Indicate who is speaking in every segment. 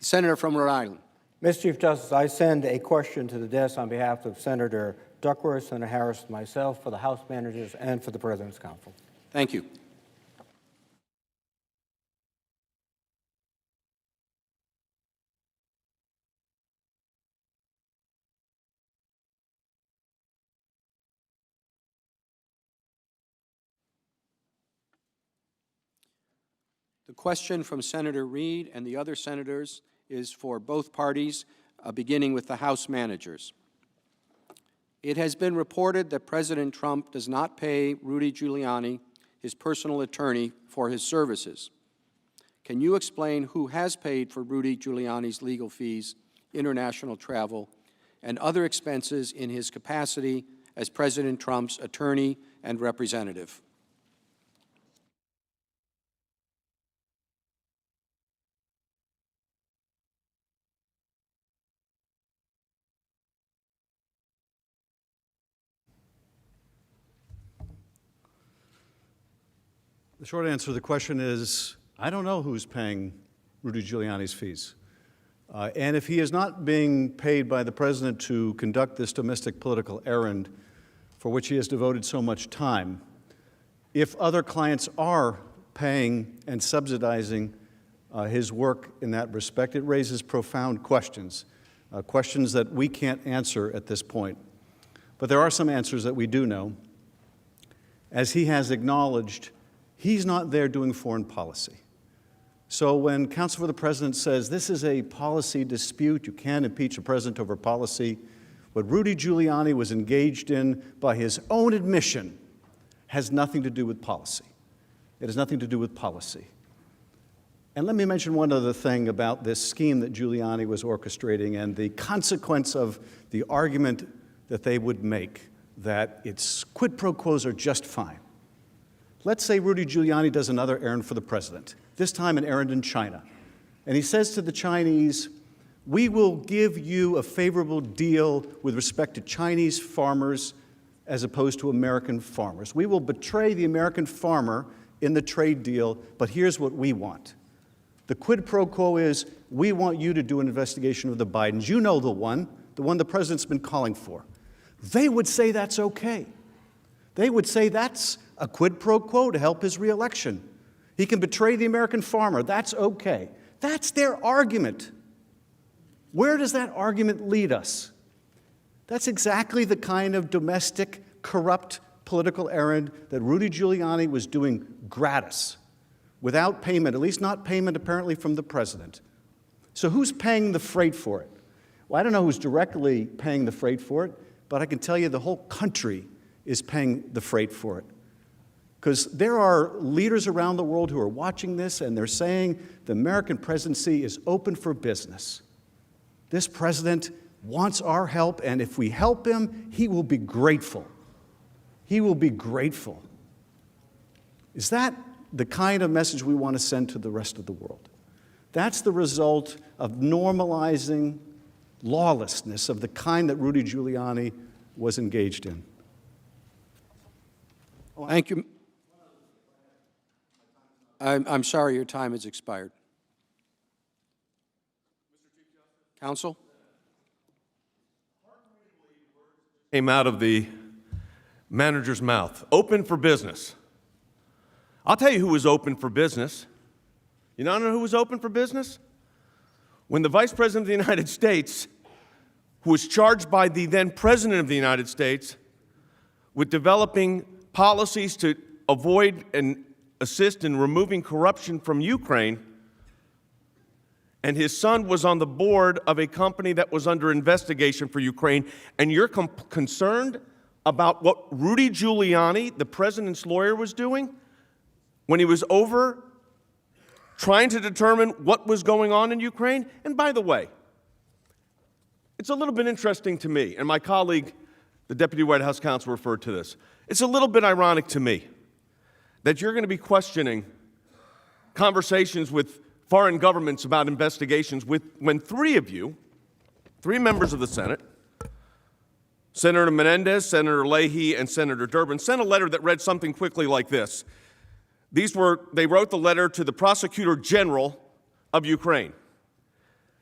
Speaker 1: Senator from Rhode Island.
Speaker 2: Mr. Chief Justice, I send a question to the desk on behalf of Senator Duckworth, Senator Harris, and myself for the House managers and for the President's Counsel.
Speaker 1: Thank you. The question from Senator Reid and the other senators is for both parties, beginning with the House managers. It has been reported that President Trump does not pay Rudy Giuliani, his personal attorney, for his services. Can you explain who has paid for Rudy Giuliani's legal fees, international travel, and other expenses in his capacity as President Trump's attorney and representative?
Speaker 3: The short answer to the question is, I don't know who's paying Rudy Giuliani's fees. And if he is not being paid by the President to conduct this domestic political errand for which he has devoted so much time, if other clients are paying and subsidizing his work in that respect, it raises profound questions, questions that we can't answer at this point. But there are some answers that we do know. As he has acknowledged, he's not there doing foreign policy. So when Counsel for the President says this is a policy dispute, you can't impeach a president over policy, what Rudy Giuliani was engaged in by his own admission has nothing to do with policy. It has nothing to do with policy. And let me mention one other thing about this scheme that Giuliani was orchestrating and the consequence of the argument that they would make that its quid pro quos are just fine. Let's say Rudy Giuliani does another errand for the president, this time an errand in China. And he says to the Chinese, we will give you a favorable deal with respect to Chinese farmers as opposed to American farmers. We will betray the American farmer in the trade deal, but here's what we want. The quid pro quo is, we want you to do an investigation of the Bidens. You know the one the president's been calling for. They would say that's okay. They would say that's a quid pro quo to help his reelection. He can betray the American farmer. That's okay. That's their argument. Where does that argument lead us? That's exactly the kind of domestic, corrupt political errand that Rudy Giuliani was doing gratis, without payment, at least not payment apparently from the president. So who's paying the freight for it? Well, I don't know who's directly paying the freight for it, but I can tell you the whole country is paying the freight for it. Because there are leaders around the world who are watching this and they're saying the American presidency is open for business. This president wants our help, and if we help him, he will be grateful. He will be grateful. Is that the kind of message we want to send to the rest of the world? That's the result of normalizing lawlessness of the kind that Rudy Giuliani was engaged in.
Speaker 1: Thank you. I'm sorry, your time has expired. Counsel?
Speaker 4: Came out of the manager's mouth. Open for business. I'll tell you who was open for business. You know who was open for business? When the Vice President of the United States, who was charged by the then President of the United States with developing policies to avoid and assist in removing corruption from Ukraine, and his son was on the board of a company that was under investigation for Ukraine, and you're concerned about what Rudy Giuliani, the president's lawyer, was doing when he was over trying to determine what was going on in Ukraine? And by the way, it's a little bit interesting to me, and my colleague, the Deputy White House Counsel, referred to this. It's a little bit ironic to me that you're going to be questioning conversations with foreign governments about investigations when three of you, three members of the Senate, Senator Menendez, Senator Leahy, and Senator Durbin, sent a letter that read something quickly like this. They wrote the letter to the Prosecutor General of Ukraine.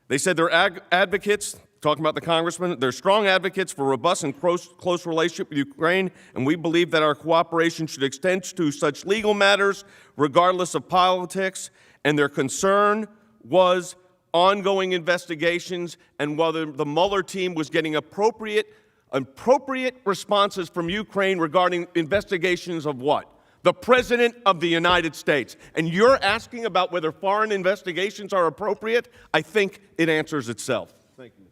Speaker 4: They said they're advocates, talking about the congressman, they're strong advocates for robust and close relationship with Ukraine, and we believe that our cooperation should extend to such legal matters regardless of politics, and their concern was ongoing investigations and whether the Mueller team was getting appropriate responses from Ukraine regarding investigations of what? The President of the United States. And you're asking about whether foreign investigations are appropriate? I think it answers itself. Thank you.